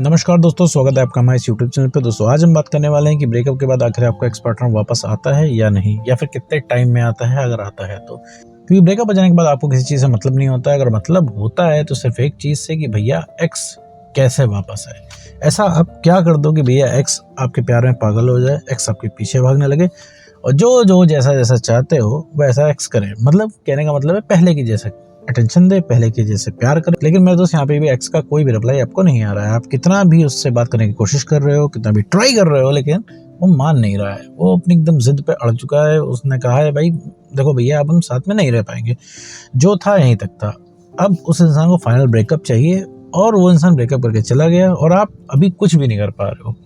नमस्कार दोस्तों, स्वागत है आपका हमारे इस यूट्यूब चैनल पे। दोस्तों आज हम बात करने वाले हैं कि ब्रेकअप के बाद आखिर आपका एक्स पार्टनर वापस आता है या नहीं, या फिर कितने टाइम में आता है अगर आता है तो। क्योंकि ब्रेकअप हो जाने के बाद आपको किसी चीज़ से मतलब नहीं होता है। अगर मतलब होता है तो सिर्फ एक चीज़ से कि भैया एक्स कैसे वापस आए। ऐसा आप क्या कर दो कि भैया एक्स आपके प्यार में पागल हो जाए, एक्स आपके पीछे भागने लगे और जो जो जैसा जैसा चाहते हो वैसा एक्स करे। मतलब कहने का मतलब है पहले की जैसा अटेंशन दे, पहले के जैसे प्यार करे। लेकिन मेरे दोस्त यहाँ पे भी एक्स का कोई भी रिप्लाई आपको नहीं आ रहा है। आप कितना भी उससे बात करने की कोशिश कर रहे हो, कितना भी ट्राई कर रहे हो, लेकिन वो मान नहीं रहा है। वो अपनी एकदम जिद पे अड़ चुका है। उसने कहा है भाई देखो भैया अब हम साथ में नहीं रह पाएंगे, जो था यहीं तक था। अब उस इंसान को फाइनल ब्रेकअप चाहिए और वो इंसान ब्रेकअप करके चला गया और आप अभी कुछ भी नहीं कर पा रहे हो।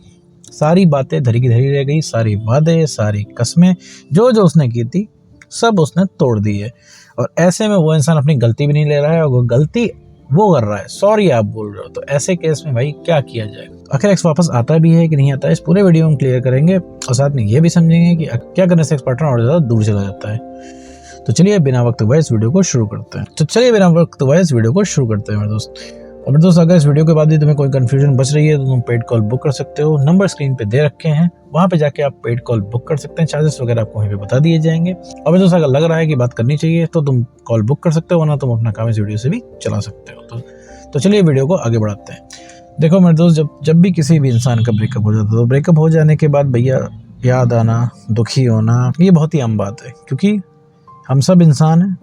सारी बातें धरी की धरी रह गई, सारी वादे, सारी कस्में जो जो उसने की थी सब उसने तोड़ दी है। और ऐसे में वो इंसान अपनी गलती भी नहीं ले रहा है और वो गलती वो कर रहा है, सॉरी आप बोल रहे हो। तो ऐसे केस में भाई क्या किया जाए? आखिर एक्स वापस आता भी है कि नहीं आता है, इस पूरे वीडियो में क्लियर करेंगे और साथ में ये भी समझेंगे कि क्या करने से एक्स पार्टनर और ज्यादा दूर चला जाता है। तो चलिए बिना वक्त गवाए इस वीडियो को शुरू करते हैं मेरे दोस्त। और मेरे दोस्त अगर इस वीडियो के बाद भी तुम्हें कोई कंफ्यूजन बच रही है तो तुम पेड कॉल बुक कर सकते हो। नंबर स्क्रीन पे दे रखे हैं, वहाँ पे जाके आप पेड कॉल बुक कर सकते हैं। चार्जेस वगैरह आपको वहीं पे बता दिए जाएंगे। और मेरे दोस्त अगर लग रहा है कि बात करनी चाहिए तो तुम कॉल बुक कर सकते हो, वरना तुम अपना काम इस वीडियो से भी चला सकते हो। तो चलिए वीडियो को आगे बढ़ाते हैं। देखो मेरे दोस्त, जब भी किसी भी इंसान का ब्रेकअप हो जाता है तो ब्रेकअप हो जाने के बाद भैया याद आना, दुखी होना, ये बहुत ही आम बात है। क्योंकि हम सब इंसान हैं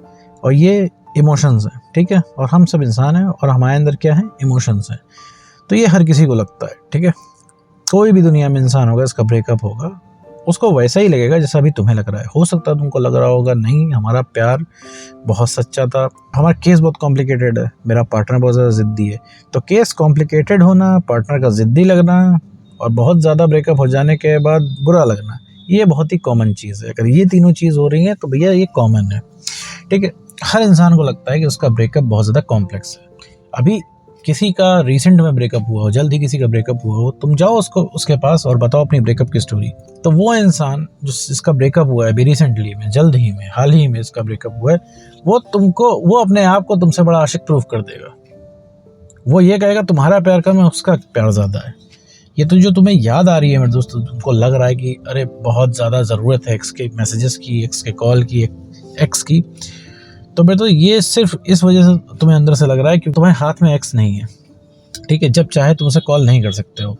और ये इमोशंस हैं, ठीक है। और हम सब इंसान हैं और हमारे अंदर क्या है, इमोशंस हैं। तो ये हर किसी को लगता है, ठीक है। कोई भी दुनिया में इंसान होगा इसका ब्रेकअप होगा, उसको वैसा ही लगेगा जैसा अभी तुम्हें लग रहा है। हो सकता है तुमको लग रहा होगा नहीं हमारा प्यार बहुत सच्चा था, हमारा केस बहुत कॉम्प्लिकेटेड है, मेरा पार्टनर बहुत ज़्यादा ज़िद्दी है। तो केस कॉम्प्लिकेटेड होना, पार्टनर का ज़िद्दी लगना और बहुत ज़्यादा ब्रेकअप हो जाने के बाद बुरा लगना, ये बहुत ही कॉमन चीज़ है। अगर ये तीनों चीज़ हो रही हैं तो भैया ये कॉमन है, ठीक है। हर इंसान को लगता है कि उसका ब्रेकअप बहुत ज़्यादा कॉम्प्लेक्स है। अभी किसी का रिसेंट में ब्रेकअप हुआ हो, जल्द ही किसी का ब्रेकअप हुआ हो, तुम जाओ उसके पास और बताओ अपनी ब्रेकअप की स्टोरी। तो वो इंसान जो इसका ब्रेकअप हुआ है अभी रिसेंटली में, जल्द ही में, हाल ही में इसका ब्रेकअप हुआ है, वो अपने आप को तुमसे बड़ा आशिक प्रूफ कर देगा। वो ये कहेगा तुम्हारा प्यार कम है, उसका प्यार ज़्यादा है। ये तो जो तुम्हें याद आ रही है मेरे दोस्तों, तुमको लग रहा है कि अरे बहुत ज़्यादा ज़रूरत है एक्स के मैसेजेस की, एक्स के कॉल की, एक्स की, तो मेरे तो ये सिर्फ इस वजह से तुम्हें अंदर से लग रहा है कि तुम्हारे हाथ में एक्स नहीं है, ठीक है। जब चाहे तुम उसे कॉल नहीं कर सकते हो,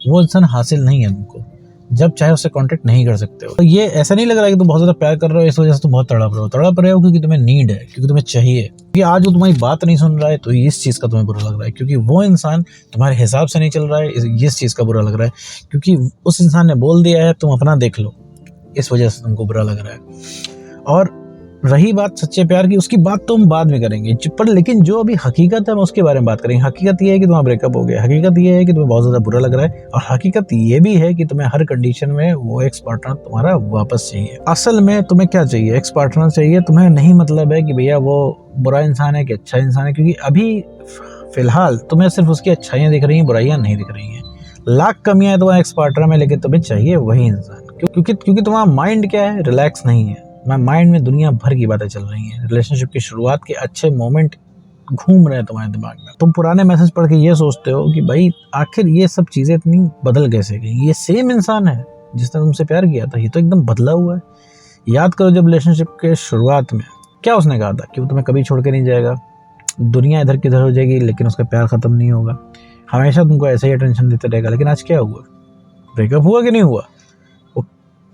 वो इंसान हासिल नहीं है तुमको, जब चाहे उससे कांटेक्ट नहीं कर सकते हो। तो ये ऐसा नहीं लग रहा है कि तुम बहुत ज़्यादा प्यार कर रहे हो, इस वजह से तुम बहुत तड़प रहे हो क्योंकि तुम्हें नीड है, क्योंकि तुम्हें चाहिए। क्योंकि आज वो तुम्हारी बात नहीं सुन रहा है तो इस चीज़ का तुम्हें बुरा लग रहा है, क्योंकि वो इंसान तुम्हारे हिसाब से नहीं चल रहा है, इस चीज़ का बुरा लग रहा है। क्योंकि उस इंसान ने बोल दिया है तुम अपना देख लो, इस वजह से तुमको बुरा लग रहा है। और रही बात सच्चे प्यार की, उसकी बात तो हम बाद में करेंगे, पर लेकिन जो अभी हकीकत है हम उसके बारे में बात करेंगे। हकीकत ये है कि तुम्हारा ब्रेकअप हो गया, हकीकत ये है कि तुम्हें बहुत ज़्यादा बुरा लग रहा है, और हकीकत ये भी है कि तुम्हें हर कंडीशन में वो एक्स पार्टनर तुम्हारा वापस चाहिए। असल में तुम्हें क्या चाहिए? एक्स पार्टनर चाहिए। तुम्हें नहीं मतलब है कि भैया वो बुरा इंसान है कि अच्छा इंसान है, क्योंकि अभी फिलहाल तुम्हें सिर्फ उसकी अच्छाइयाँ दिख रही हैं, बुराइयाँ नहीं दिख रही हैं। लाख कमियाँ हैं तुम्हारे एक्स पार्टनर में, लेकिन तुम्हें चाहिए वही इंसान। क्योंकि तुम्हारा माइंड क्या है, रिलैक्स नहीं है। माइंड में दुनिया भर की बातें चल रही हैं। रिलेशनशिप की शुरुआत के अच्छे मोमेंट घूम रहे हैं तुम्हारे दिमाग में। तुम पुराने मैसेज पढ़ के ये सोचते हो कि भाई आखिर ये सब चीज़ें इतनी बदल कैसे गई, ये सेम इंसान है जिसने तुमसे प्यार किया था, ये तो एकदम बदला हुआ है। याद करो जब रिलेशनशिप के शुरुआत में क्या उसने कहा था कि वो तुम्हें कभी छोड़ के नहीं जाएगा, दुनिया इधर की इधर हो जाएगी लेकिन उसका प्यार ख़त्म नहीं होगा, हमेशा तुमको ऐसे ही अटेंशन देते रहेगा। लेकिन आज क्या हुआ? ब्रेकअप हुआ कि नहीं हुआ?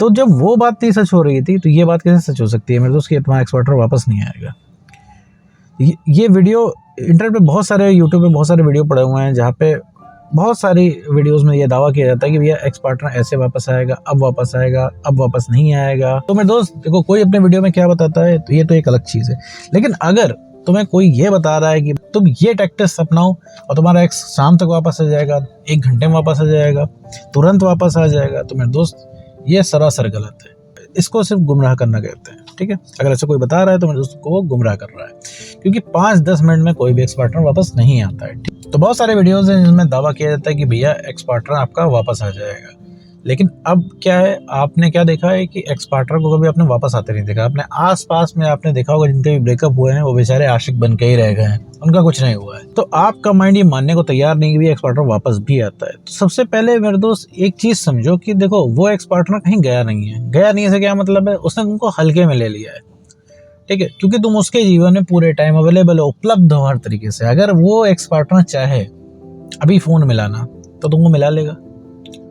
तो जब वो बात नहीं सच हो रही थी तो ये बात कैसे सच हो सकती है मेरे दोस्त कि तुम्हारा एक्स पार्टनर वापस नहीं आएगा? ये वीडियो इंटरनेट पे बहुत सारे, यूट्यूब पे बहुत सारे वीडियो पड़े हुए हैं जहाँ पे बहुत सारी वीडियोस में ये दावा किया जाता है कि भैया एक्स पार्टनर ऐसे वापस आएगा, अब वापस आएगा, अब वापस नहीं आएगा। तो मेरे दोस्त देखो, कोई अपने वीडियो में क्या बताता है तो ये तो एक अलग चीज़ है। लेकिन अगर तुम्हें कोई ये बता रहा है कि तुम ये टैक्टिक्स अपनाओ और तुम्हारा एक्स शाम तक वापस आ जाएगा, 1 घंटे में वापस आ जाएगा, तुरंत वापस आ जाएगा, तो मेरे दोस्त ये सरासर गलत है। इसको सिर्फ गुमराह करना कहते हैं, ठीक है। अगर ऐसा कोई बता रहा है तो मेरे दोस्त को वो गुमराह कर रहा है, क्योंकि 5-10 मिनट में कोई भी एक्स पार्टनर वापस नहीं आता है। तो बहुत सारे वीडियोस हैं जिनमें दावा किया जाता है कि भैया एक्स पार्टनर आपका वापस आ जाएगा, लेकिन अब क्या है, आपने क्या देखा है कि एक्स पार्टनर को कभी आपने वापस आते नहीं देखा। अपने आसपास में आपने देखा होगा जिनके भी ब्रेकअप हुए हैं वो बेचारे आशिक बन के ही रह गए हैं, उनका कुछ नहीं हुआ है। तो आपका माइंड ये मानने को तैयार नहीं कि एक्स पार्टनर वापस भी आता है। तो सबसे पहले मेरे दोस्त एक चीज समझो कि देखो, वो एक्स पार्टनर कहीं गया नहीं है। गया नहीं है से क्या मतलब है, उसने तुमको हल्के में ले लिया है, ठीक है, क्योंकि तुम उसके जीवन में पूरे टाइम अवेलेबल हो, उपलब्ध हो हर तरीके से। अगर वो एक्स पार्टनर चाहे अभी फोन मिलाना तो तुमको मिला लेगा,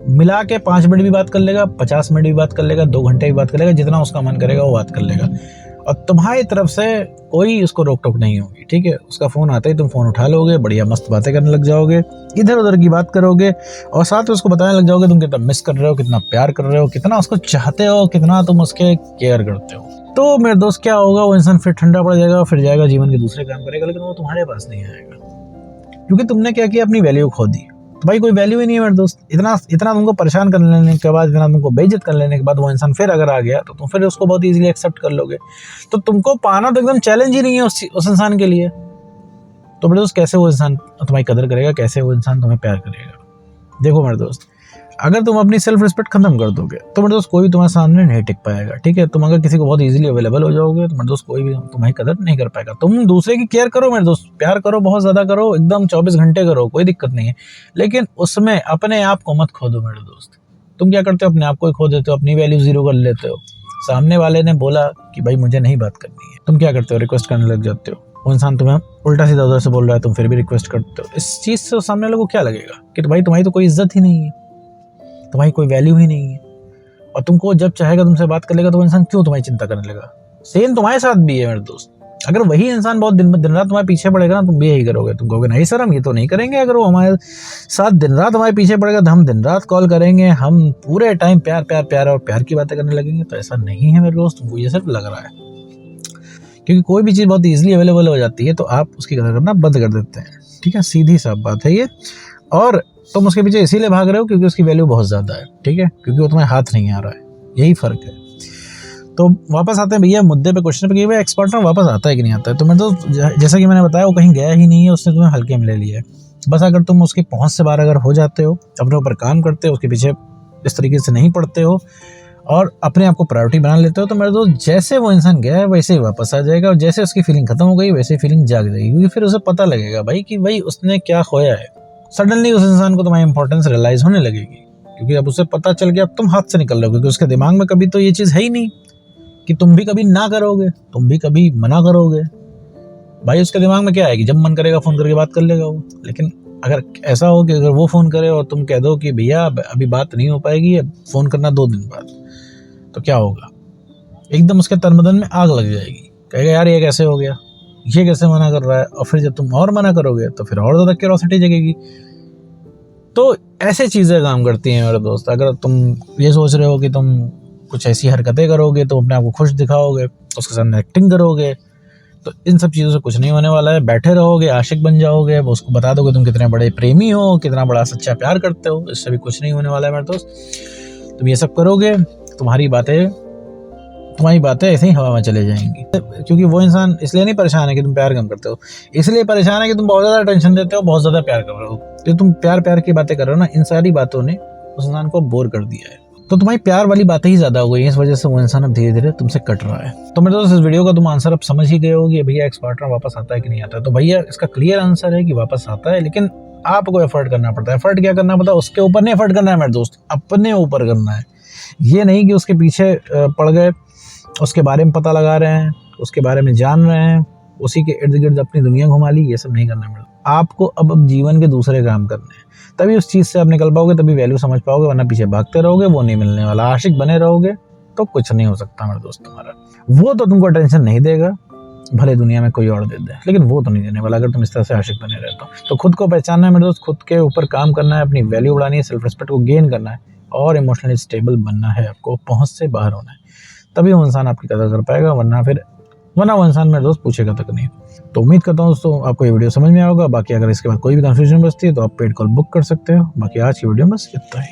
मिला के 5 मिनट भी बात कर लेगा, 50 मिनट भी बात कर लेगा, 2 घंटे भी बात कर लेगा, जितना उसका मन करेगा वो बात कर लेगा। और तुम्हारी तरफ से कोई उसको रोक टोक नहीं होगी, ठीक है। उसका फोन आते ही तुम फोन उठा लोगे, बढ़िया मस्त बातें करने लग जाओगे, इधर उधर की बात करोगे, और साथ में उसको बताने लग जाओगे तुम कितना मिस कर रहे हो, कितना प्यार कर रहे हो, कितना उसको चाहते हो, कितना तुम उसके केयर करते हो। तो मेरे दोस्त क्या होगा, वो इंसान फिर ठंडा पड़ जाएगा, फिर जाएगा जीवन के दूसरे काम करेगा, लेकिन वो तुम्हारे पास नहीं आएगा, क्योंकि तुमने क्या किया, अपनी वैल्यू खो दी। तो भाई कोई वैल्यू ही नहीं है मेरे दोस्त। इतना तुमको परेशान कर लेने के बाद, इतना तुमको बेइज्जत कर लेने के बाद वो इंसान फिर अगर आ गया तो तुम फिर उसको बहुत इजीली एक्सेप्ट कर लोगे। तो तुमको पाना तो एकदम चैलेंज ही नहीं है उस इंसान के लिए। तो मेरे दोस्त कैसे वो इंसान तुम्हारी कदर करेगा, कैसे वो इंसान तुम्हें प्यार करेगा। देखो मेरे दोस्त, अगर तुम अपनी सेल्फ रिस्पेक्ट खत्म कर दोगे तो मेरे दोस्त कोई भी तुम्हारे सामने नहीं टिक पाएगा, ठीक है। तुम अगर किसी को बहुत इजीली अवेलेबल हो जाओगे तो मेरे दोस्त कोई भी तुम्हारी कदर नहीं कर पाएगा। तुम दूसरे की केयर करो मेरे दोस्त, प्यार करो, बहुत ज्यादा करो, एकदम 24 घंटे करो, कोई दिक्कत नहीं है, लेकिन उसमें अपने आप को मत खो दो मेरे दोस्त। तुम क्या करते हो, अपने आप को ही खो देते हो, अपनी वैल्यू जीरो कर लेते हो। सामने वाले ने बोला कि भाई मुझे नहीं बात करनी है, तुम क्या करते हो, रिक्वेस्ट करने लग जाते हो। वो इंसान तुम्हें उल्टा सीधा उधर से बोल रहा है, तुम फिर भी रिक्वेस्ट करते हो। इस चीज से सामने वाले को क्या लगेगा कि भाई तुम्हारी तो कोई इज्जत ही नहीं है, तुम्हारी कोई वैल्यू ही नहीं है, और तुमको जब चाहेगा तुमसे बात कर लेगा तो वो इंसान क्यों तुम्हारी चिंता करने लगा। सेम तुम्हारे साथ भी है मेरे दोस्त। अगर वही इंसान बहुत दिन रात तुम्हारे पीछे पड़ेगा ना, तुम भी यही करोगे। तुम कहोगे नहीं सर हम ये तो नहीं करेंगे, अगर वो हमारे साथ दिन रात हमारे पीछे पड़ेगा तो हम दिन रात कॉल करेंगे, हम पूरे टाइम प्यार प्यार प्यार और प्यार की बातें करने लगेंगे। तो ऐसा नहीं है मेरे दोस्त, तुमको ये सिर्फ लग रहा है, क्योंकि कोई भी चीज़ बहुत ईजिली अवेलेबल हो जाती है तो आप उसकी कदर करना बंद कर देते हैं, ठीक है। सीधी सा बात है ये। और तुम उसके पीछे इसीलिए भाग रहे हो क्योंकि उसकी वैल्यू बहुत ज़्यादा है, ठीक है, क्योंकि वो तुम्हें हाथ नहीं आ रहा है, यही फ़र्क है। तो वापस आते हैं भैया मुद्दे पे, क्वेश्चन पे कि भाई एक्स पार्टनर वापस आता है कि नहीं आता है। तो मैं तो जैसा कि मैंने बताया, वो कहीं गया ही नहीं है, उसने तुम्हें हल्के में ले लिया है। बस अगर तुम उसकी पहुँच से बाहर अगर हो जाते हो, अपने ऊपर काम करते हो, उसके पीछे इस तरीके से नहीं पड़ते हो और अपने आप को प्रायोरिटी बना लेते हो, तो मेरे दोस्त जैसे वो इंसान गया है वैसे ही वापस आ जाएगा, और जैसे उसकी फीलिंग खत्म हो गई वैसे फीलिंग जाग जाएगी, क्योंकि फिर उसे पता लगेगा भाई कि भाई उसने क्या खोया है। सडनली उस इंसान को तुम्हारी इंपॉर्टेंस रियलाइज होने लगेगी, क्योंकि अब उसे पता चल गया, अब तुम हाथ से निकल रहे हो, क्योंकि उसके दिमाग में कभी तो ये चीज़ है ही नहीं कि तुम भी कभी ना करोगे, तुम भी कभी मना करोगे। भाई उसके दिमाग में क्या है कि जब मन करेगा फ़ोन करके बात कर लेगा वो। लेकिन अगर ऐसा हो कि अगर वो फ़ोन करे और तुम कह दो कि भैया अभी बात नहीं हो पाएगी, अब फ़ोन करना 2 दिन बाद, तो क्या होगा, एकदम उसके तन में आग लग जाएगी। कहेगा यार ये कैसे हो गया, ये कैसे मना कर रहा है। और फिर जब तुम और मना करोगे तो फिर और ज़्यादा क्यूरियोसिटी जगेगी। तो ऐसे चीज़ें काम करती हैं मेरे दोस्त। अगर तुम ये सोच रहे हो कि तुम कुछ ऐसी हरकतें करोगे तो अपने आप को खुश दिखाओगे, उसके सामने एक्टिंग करोगे, तो इन सब चीज़ों से कुछ नहीं होने वाला है। बैठे रहोगे, आशिक बन जाओगे, वो उसको बता दोगे तुम कितने बड़े प्रेमी हो, कितना बड़ा सच्चा प्यार करते हो, इससे भी कुछ नहीं होने वाला है मेरे दोस्त। तुम ये सब करोगे, तुम्हारी बातें ऐसे ही हवा में चले जाएंगी, क्योंकि वो इंसान इसलिए नहीं परेशान है कि तुम प्यार कम करते हो, इसलिए परेशान है कि तुम बहुत ज़्यादा टेंशन देते हो, बहुत ज़्यादा प्यार कर रहे हो। जो तुम प्यार की बातें कर रहे हो ना, इन सारी बातों ने उस इंसान को बोर कर दिया है, तो तुम्हारी प्यार वाली बातें ही ज़्यादा हो गई हैं, इस वजह से वो इंसान अब धीरे धीरे तुमसे कट रहा है। तो मेरे दोस्त इस वीडियो का तुम आंसर अब समझ ही गए हो कि भैया एक्स पार्टनर वापस आता है कि नहीं आता है। तो भैया इसका क्लियर आंसर है कि वापस आता है, लेकिन आपको एफर्ट करना पड़ता है। एफर्ट क्या करना पड़ता है, उसके ऊपर नहीं एफर्ट करना है मेरे दोस्त, अपने ऊपर करना है। ये नहीं कि उसके पीछे पड़ गए, उसके बारे में पता लगा रहे हैं, उसके बारे में जान रहे हैं, उसी के इर्द गिर्द अपनी दुनिया घुमा ली, ये सब नहीं करना है। आपको अब जीवन के दूसरे काम करने हैं, तभी उस चीज़ से आप निकल पाओगे, तभी वैल्यू समझ पाओगे, वरना पीछे भागते रहोगे, वो नहीं मिलने वाला। आशिक बने रहोगे तो कुछ नहीं हो सकता मेरे दोस्त तुम्हारा। वो तो तुमको टेंशन नहीं देगा, भले दुनिया में कोई और दे दे, लेकिन वो तो नहीं देने वाला अगर तुम इस तरह से आशिक बने रहते हो। तो खुद को पहचानना है मेरे दोस्त, खुद के ऊपर काम करना है, अपनी वैल्यू बढ़ानी है, सेल्फ रिस्पेक्ट को गेन करना है और इमोशनली स्टेबल बनना है। आपको पहुँच से बाहर होना है, तभी वो इंसान आपकी कदर कर पाएगा, वरना वो इंसान मेरे दोस्त पूछेगा तक नहीं। तो उम्मीद करता हूँ दोस्तों आपको ये वीडियो समझ में आएगा। बाकी अगर इसके बाद कोई भी कंफ्यूजन बचती है तो आप पेड कॉल बुक कर सकते हो। बाकी आज की वीडियो में बस इतना ही।